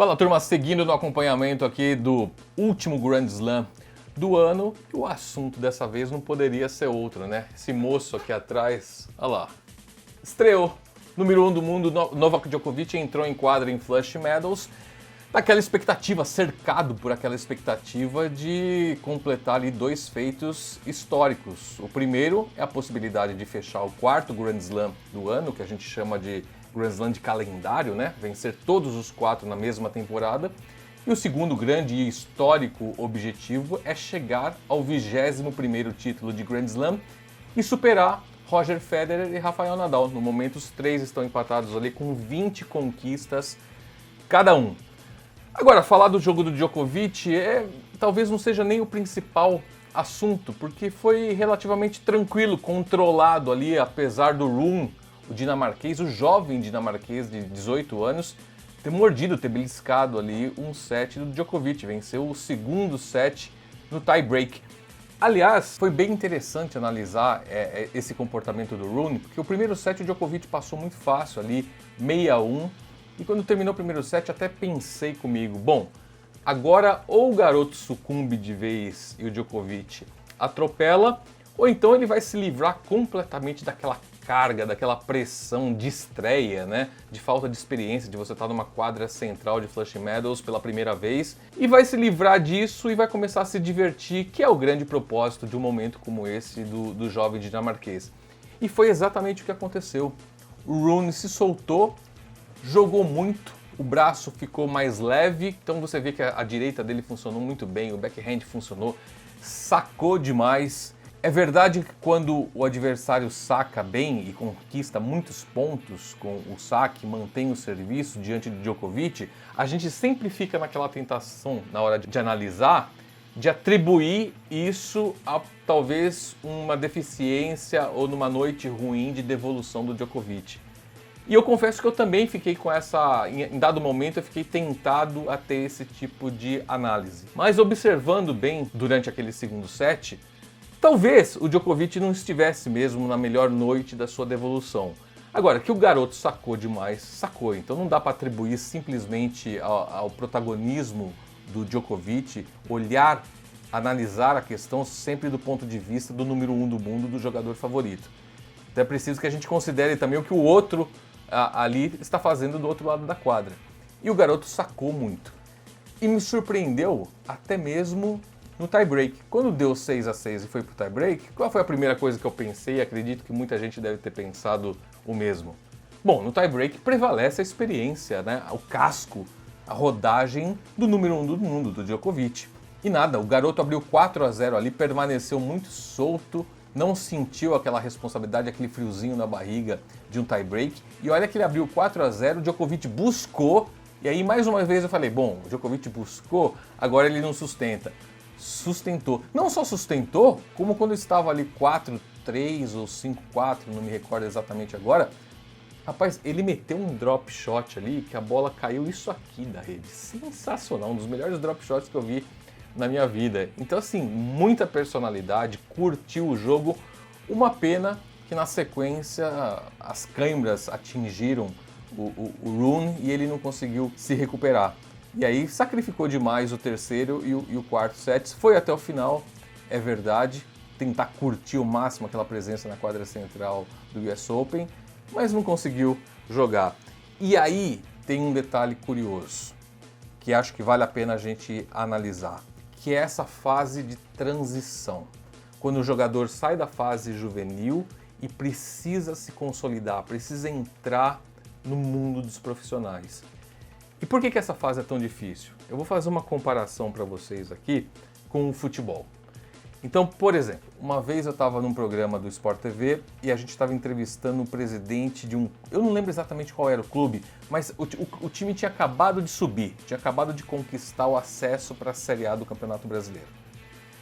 Fala, turma, seguindo no acompanhamento aqui do último Grand Slam do ano, e o assunto dessa vez não poderia ser outro, né? Esse moço aqui atrás, olha lá, estreou, número 1 do mundo, Novak Djokovic entrou em quadra em Flushing Meadows, naquela expectativa, cercado por aquela expectativa de completar ali dois feitos históricos. O primeiro é a possibilidade de fechar o quarto Grand Slam do ano, que a gente chama de Grand Slam de calendário, né? Vencer todos os quatro na mesma temporada. E o segundo grande e histórico objetivo é chegar ao 21º título de Grand Slam e superar Roger Federer e Rafael Nadal. No momento, os três estão empatados ali com 20 conquistas cada um. Agora, falar do jogo do Djokovic talvez não seja nem o principal assunto, porque foi relativamente tranquilo, controlado ali, apesar do Rune, o dinamarquês, o jovem dinamarquês de 18 anos, ter mordido, ter beliscado ali um set do Djokovic, venceu o segundo set no tie-break. Aliás, foi bem interessante analisar esse comportamento do Rune, porque o primeiro set o Djokovic passou muito fácil ali, 6-1, e quando terminou o primeiro set até pensei comigo, bom, agora ou o garoto sucumbe de vez e o Djokovic atropela, ou então ele vai se livrar completamente daquela carga, daquela pressão de estreia, né? De falta de experiência, de você estar numa quadra central de Flushing Meadows pela primeira vez, e vai se livrar disso e vai começar a se divertir, que é o grande propósito de um momento como esse do jovem dinamarquês. E foi exatamente o que aconteceu. O Rune se soltou, jogou muito, o braço ficou mais leve, então você vê que a direita dele funcionou muito bem, o backhand funcionou, sacou demais. É verdade que quando o adversário saca bem e conquista muitos pontos com o saque, mantém o serviço diante do Djokovic, a gente sempre fica naquela tentação, na hora de analisar, de atribuir isso a talvez uma deficiência ou numa noite ruim de devolução do Djokovic. E eu confesso que eu também fiquei com em dado momento eu fiquei tentado a ter esse tipo de análise. Mas observando bem durante aquele segundo set, talvez o Djokovic não estivesse mesmo na melhor noite da sua devolução. Agora, que o garoto sacou demais, sacou. Então não dá para atribuir simplesmente ao protagonismo do Djokovic, olhar, analisar a questão sempre do ponto de vista do número 1 do mundo, do jogador favorito. Então é preciso que a gente considere também o que o outro ali está fazendo do outro lado da quadra. E o garoto sacou muito. E me surpreendeu até mesmo no tie-break. Quando deu 6-6 e foi pro tie-break, qual foi a primeira coisa que eu pensei? E acredito que muita gente deve ter pensado o mesmo. Bom, no tie-break prevalece a experiência, né? O casco, a rodagem do número 1 do mundo, do Djokovic. E nada, o garoto abriu 4-0 ali, permaneceu muito solto, não sentiu aquela responsabilidade, aquele friozinho na barriga de um tie-break. E olha que ele abriu 4-0, o Djokovic buscou, e aí mais uma vez eu falei, bom, o Djokovic buscou, agora ele não sustenta. Sustentou. Não só sustentou, como quando estava ali 4-3 ou 5-4, não me recordo exatamente agora, rapaz, ele meteu um drop shot ali, que a bola caiu isso aqui da rede. Sensacional, um dos melhores drop shots que eu vi na minha vida. Então assim, muita personalidade, curtiu o jogo. Uma pena que na sequência as câimbras atingiram o Rune e ele não conseguiu se recuperar. E aí sacrificou demais o terceiro e o quarto set. Foi até o final, é verdade, tentar curtir ao máximo aquela presença na quadra central do US Open, mas não conseguiu jogar. E aí tem um detalhe curioso, que acho que vale a pena a gente analisar, que é essa fase de transição. Quando o jogador sai da fase juvenil e precisa se consolidar, precisa entrar no mundo dos profissionais. E por que essa fase é tão difícil? Eu vou fazer uma comparação para vocês aqui com o futebol. Então, por exemplo, uma vez eu estava num programa do Sport TV e a gente estava entrevistando o presidente de um... Eu não lembro exatamente qual era o clube, mas o time tinha acabado de subir, tinha acabado de conquistar o acesso para a Série A do Campeonato Brasileiro.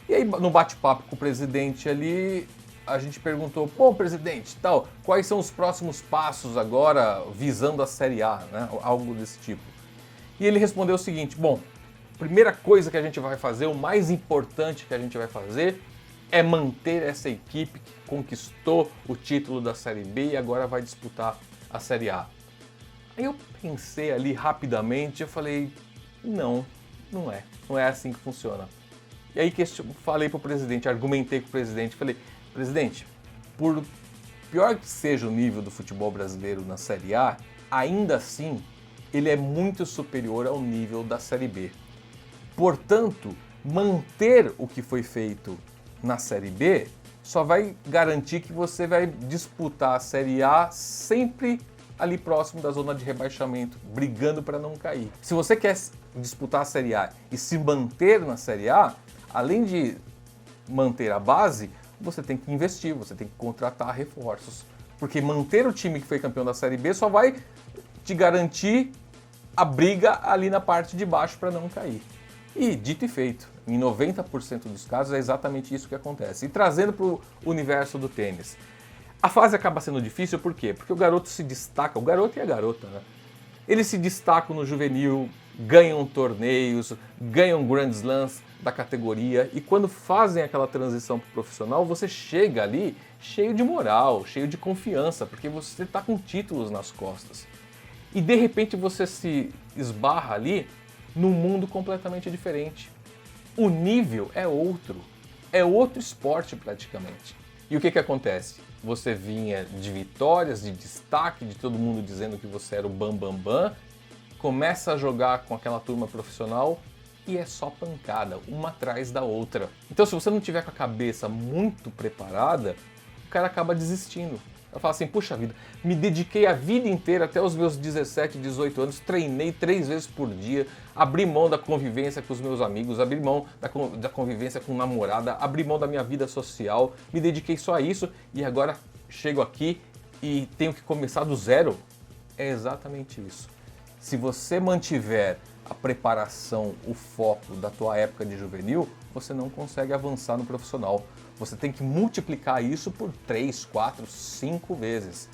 E aí, no bate-papo com o presidente ali, a gente perguntou, bom, presidente, tal, quais são os próximos passos agora visando a Série A, né? Algo desse tipo. E ele respondeu o seguinte, bom, primeira coisa que a gente vai fazer, o mais importante que a gente vai fazer é manter essa equipe que conquistou o título da Série B e agora vai disputar a Série A. Aí eu pensei ali rapidamente, eu falei, Não, não é. Não é assim que funciona. E aí falei para o presidente, argumentei com o presidente, falei, presidente, por pior que seja o nível do futebol brasileiro na Série A, ainda assim ele é muito superior ao nível da Série B. Portanto, manter o que foi feito na Série B só vai garantir que você vai disputar a Série A sempre ali próximo da zona de rebaixamento, brigando para não cair. Se você quer disputar a Série A e se manter na Série A, além de manter a base, você tem que investir, você tem que contratar reforços. Porque manter o time que foi campeão da Série B só vai te garantir a briga ali na parte de baixo para não cair. E dito e feito, em 90% dos casos é exatamente isso que acontece. E trazendo para o universo do tênis, a fase acaba sendo difícil por quê? Porque o garoto se destaca, o garoto e a garota, né? Eles se destacam no juvenil, ganham torneios, ganham Grand Slams da categoria e quando fazem aquela transição para o profissional, você chega ali cheio de moral, cheio de confiança, porque você está com títulos nas costas. E de repente você se esbarra ali num mundo completamente diferente. O nível é outro esporte praticamente. E o que acontece? Você vinha de vitórias, de destaque, de todo mundo dizendo que você era o bam, começa a jogar com aquela turma profissional e é só pancada, uma atrás da outra. Então se você não tiver com a cabeça muito preparada, o cara acaba desistindo. Eu falo assim, puxa vida, me dediquei a vida inteira, até os meus 17, 18 anos, treinei 3 vezes por dia, abri mão da convivência com os meus amigos, abri mão da convivência com namorada, abri mão da minha vida social, me dediquei só a isso e agora chego aqui e tenho que começar do zero. É exatamente isso. Se você mantiver a preparação, o foco da tua época de juvenil, você não consegue avançar no profissional. Você tem que multiplicar isso por 3, 4, 5 vezes.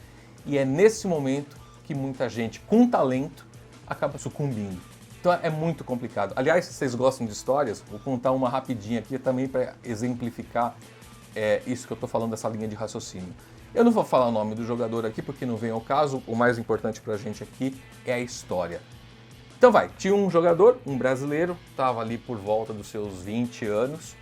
E é nesse momento que muita gente com talento acaba sucumbindo. Então é muito complicado. Aliás, se vocês gostam de histórias, vou contar uma rapidinha aqui também para exemplificar isso que eu estou falando, dessa linha de raciocínio. Eu não vou falar o nome do jogador aqui porque não vem ao caso, o mais importante para a gente aqui é a história. Então tinha um jogador, um brasileiro, estava ali por volta dos seus 20 anos,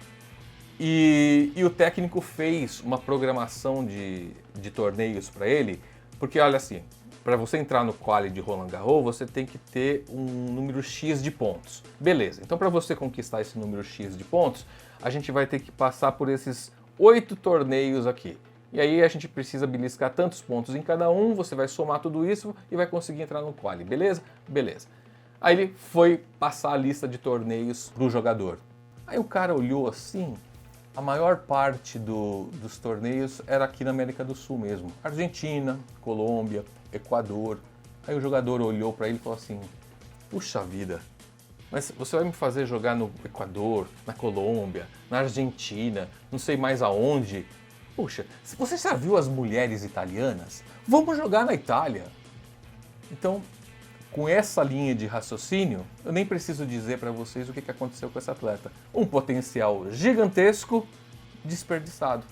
e o técnico fez uma programação de torneios para ele, porque olha assim, para você entrar no quali de Roland Garros, você tem que ter um número X de pontos. Beleza, então para você conquistar esse número X de pontos, a gente vai ter que passar por esses 8 torneios aqui. E aí a gente precisa beliscar tantos pontos em cada um, você vai somar tudo isso e vai conseguir entrar no quali, beleza? Beleza. Aí ele foi passar a lista de torneios pro jogador. Aí o cara olhou assim, a maior parte dos torneios era aqui na América do Sul mesmo. Argentina, Colômbia, Equador. Aí o jogador olhou para ele e falou assim, puxa vida, mas você vai me fazer jogar no Equador, na Colômbia, na Argentina, não sei mais aonde. Puxa, você já viu as mulheres italianas? Vamos jogar na Itália. Então, com essa linha de raciocínio, eu nem preciso dizer para vocês o que aconteceu com esse atleta. Um potencial gigantesco desperdiçado.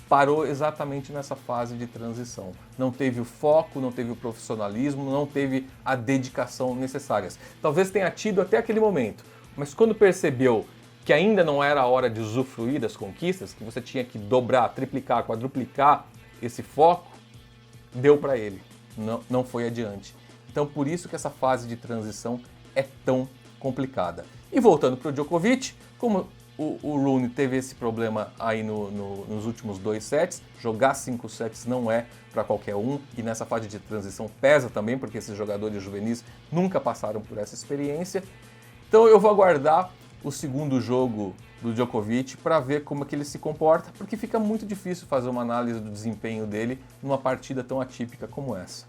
Parou exatamente nessa fase de transição. Não teve o foco, não teve o profissionalismo, não teve a dedicação necessárias. Talvez tenha tido até aquele momento, mas quando percebeu que ainda não era a hora de usufruir das conquistas, que você tinha que dobrar, triplicar, quadruplicar esse foco, deu para ele. Não foi adiante. Então, por isso que essa fase de transição é tão complicada. E voltando para o Djokovic, como o Rune teve esse problema aí nos últimos 2 sets, jogar 5 sets não é para qualquer um, e nessa fase de transição pesa também, porque esses jogadores juvenis nunca passaram por essa experiência. Então eu vou aguardar o segundo jogo do Djokovic para ver como é que ele se comporta, porque fica muito difícil fazer uma análise do desempenho dele numa partida tão atípica como essa.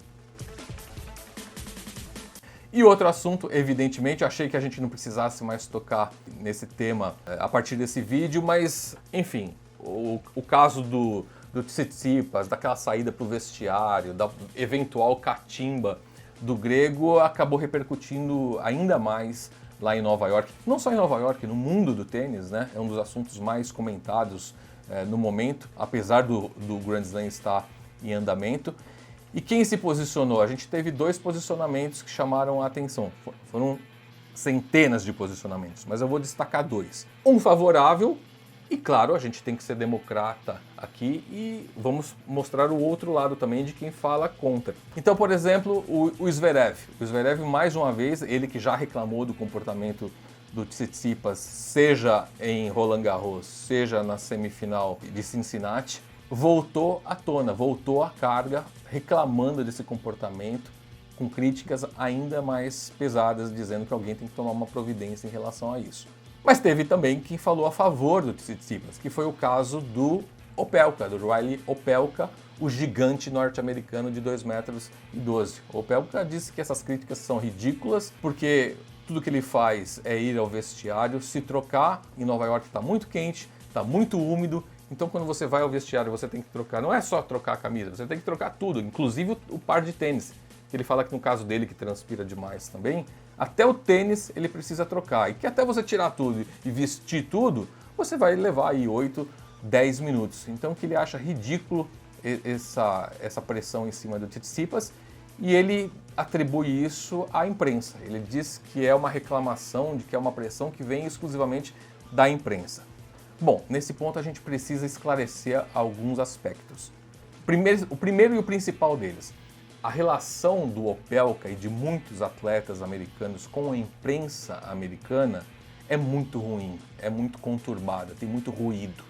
E outro assunto, evidentemente, eu achei que a gente não precisasse mais tocar nesse tema a partir desse vídeo, mas, enfim, o caso do Tsitsipas, daquela saída para o vestiário, da eventual catimba do grego, acabou repercutindo ainda mais lá em Nova York. Não só em Nova York, no mundo do tênis, né? É um dos assuntos mais comentados no momento, apesar do Grand Slam estar em andamento. E quem se posicionou? A gente teve 2 posicionamentos que chamaram a atenção. Foram centenas de posicionamentos, mas eu vou destacar 2. Um favorável, e claro, a gente tem que ser democrata aqui e vamos mostrar o outro lado também de quem fala contra. Então, por exemplo, o Zverev. O Zverev, mais uma vez, ele que já reclamou do comportamento do Tsitsipas, seja em Roland Garros, seja na semifinal de Cincinnati, voltou à tona, voltou à carga, reclamando desse comportamento, com críticas ainda mais pesadas, dizendo que alguém tem que tomar uma providência em relação a isso. Mas teve também quem falou a favor do Tsitsipas, que foi o caso do Opelka, do Riley Opelka, o gigante norte-americano de 2,12 metros. O Opelka disse que essas críticas são ridículas, porque tudo que ele faz é ir ao vestiário, se trocar. Em Nova York está muito quente, está muito úmido, então quando você vai ao vestiário você tem que trocar, não é só trocar a camisa, você tem que trocar tudo, inclusive o par de tênis. Ele fala que no caso dele, que transpira demais também, até o tênis ele precisa trocar. E que até você tirar tudo e vestir tudo, você vai levar aí 8, 10 minutos. Então que ele acha ridículo essa pressão em cima do Tsitsipas e ele atribui isso à imprensa. Ele diz que é uma reclamação, de que é uma pressão que vem exclusivamente da imprensa. Bom, nesse ponto a gente precisa esclarecer alguns aspectos. O primeiro e o principal deles. A relação do Opelka e de muitos atletas americanos com a imprensa americana é muito ruim, é muito conturbada, tem muito ruído.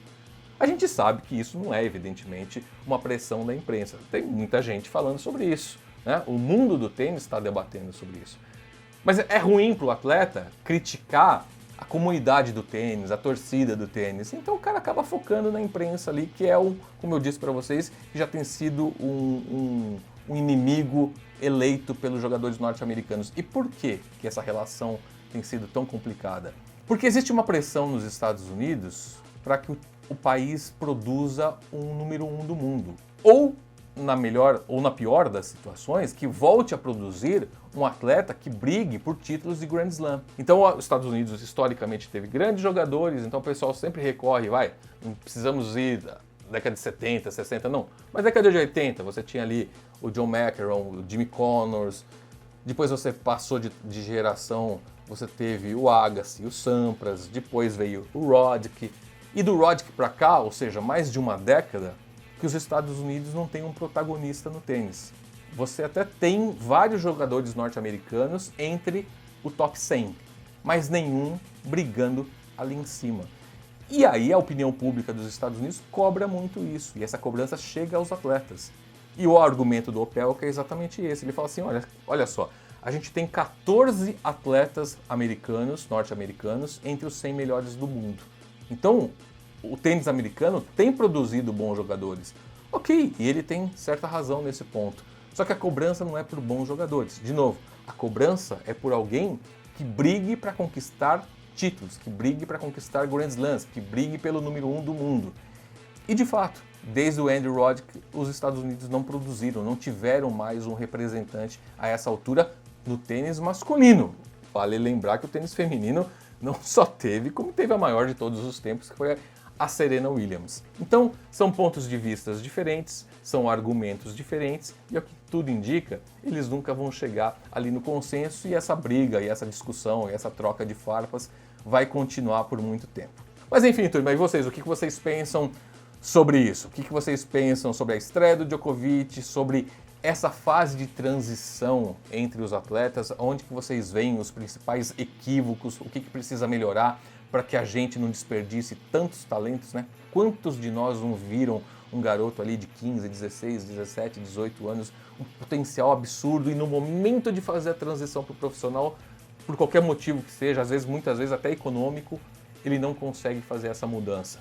A gente sabe que isso não é, evidentemente, uma pressão da imprensa. Tem muita gente falando sobre isso, né? O mundo do tênis está debatendo sobre isso. Mas é ruim para o atleta criticar a comunidade do tênis, a torcida do tênis. Então o cara acaba focando na imprensa ali, que é, como eu disse para vocês, que já tem sido um inimigo eleito pelos jogadores norte-americanos. E por que essa relação tem sido tão complicada? Porque existe uma pressão nos Estados Unidos para que o país produza um número 1 do mundo. Ou na melhor ou na pior das situações, que volte a produzir um atleta que brigue por títulos de Grand Slam. Então os Estados Unidos historicamente teve grandes jogadores, então o pessoal sempre recorre, não precisamos ir da década de 70, 60, não. Mas década de 80, você tinha ali o John McEnroe, o Jimmy Connors, depois você passou de geração, você teve o Agassi, o Sampras, depois veio o Roddick, e do Roddick para cá, ou seja, mais de uma década, que os Estados Unidos não têm um protagonista no tênis. Você até tem vários jogadores norte-americanos entre o top 100, mas nenhum brigando ali em cima. E aí a opinião pública dos Estados Unidos cobra muito isso, e essa cobrança chega aos atletas. E o argumento do Opelka é exatamente esse. Ele fala assim, olha só, a gente tem 14 atletas americanos, norte-americanos, entre os 100 melhores do mundo. Então, o tênis americano tem produzido bons jogadores. Ok, e ele tem certa razão nesse ponto. Só que a cobrança não é por bons jogadores. De novo, a cobrança é por alguém que brigue para conquistar títulos, que brigue para conquistar Grand Slams, que brigue pelo número 1 do mundo. E de fato, desde o Andy Roddick, os Estados Unidos não produziram, não tiveram mais um representante a essa altura no tênis masculino. Vale lembrar que o tênis feminino não só teve, como teve a maior de todos os tempos, que foi a Serena Williams. Então, são pontos de vista diferentes, são argumentos diferentes, e ao que tudo indica, eles nunca vão chegar ali no consenso, e essa briga, e essa discussão, e essa troca de farpas vai continuar por muito tempo. Mas enfim, turma, e vocês? O que vocês pensam sobre isso? O que vocês pensam sobre a estreia do Djokovic, sobre essa fase de transição entre os atletas, onde que vocês veem os principais equívocos, o que precisa melhorar para que a gente não desperdice tantos talentos, né? Quantos de nós não viram um garoto ali de 15, 16, 17, 18 anos, um potencial absurdo, e no momento de fazer a transição para o profissional, por qualquer motivo que seja, às vezes, muitas vezes até econômico, ele não consegue fazer essa mudança.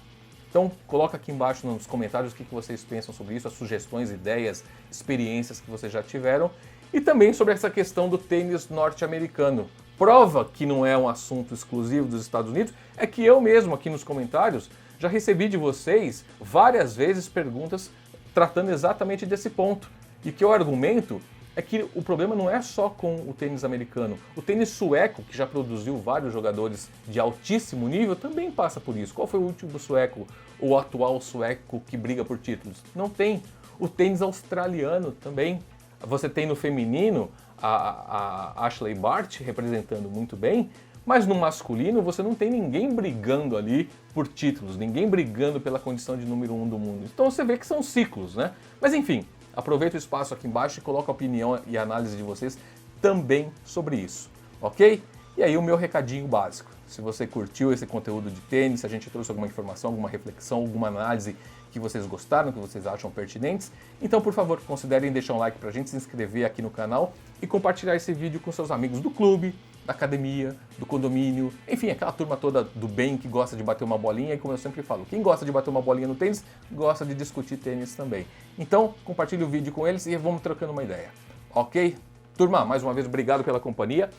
Então, coloca aqui embaixo nos comentários o que vocês pensam sobre isso, as sugestões, ideias, experiências que vocês já tiveram, e também sobre essa questão do tênis norte-americano. Prova que não é um assunto exclusivo dos Estados Unidos é que eu mesmo, aqui nos comentários, já recebi de vocês várias vezes perguntas tratando exatamente desse ponto. E que o argumento é que o problema não é só com o tênis americano. O tênis sueco, que já produziu vários jogadores de altíssimo nível, também passa por isso. Qual foi o último sueco, ou atual sueco que briga por títulos? Não tem. O tênis australiano também. Você tem no feminino a Ashley Bart representando muito bem, mas no masculino você não tem ninguém brigando ali por títulos, ninguém brigando pela condição de número 1 do mundo. Então você vê que são ciclos, né? Mas enfim, aproveita o espaço aqui embaixo e coloca a opinião e a análise de vocês também sobre isso, ok? E aí o meu recadinho básico. Se você curtiu esse conteúdo de tênis, se a gente trouxe alguma informação, alguma reflexão, alguma análise que vocês gostaram, que vocês acham pertinentes, então por favor considerem deixar um like pra gente, se inscrever aqui no canal e compartilhar esse vídeo com seus amigos do clube, da academia, do condomínio, enfim, aquela turma toda do bem que gosta de bater uma bolinha e como eu sempre falo, quem gosta de bater uma bolinha no tênis, gosta de discutir tênis também. Então compartilhe o vídeo com eles e vamos trocando uma ideia, ok? Turma, mais uma vez obrigado pela companhia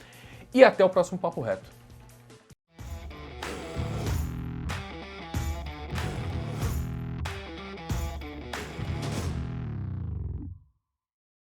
e até o próximo Papo Reto.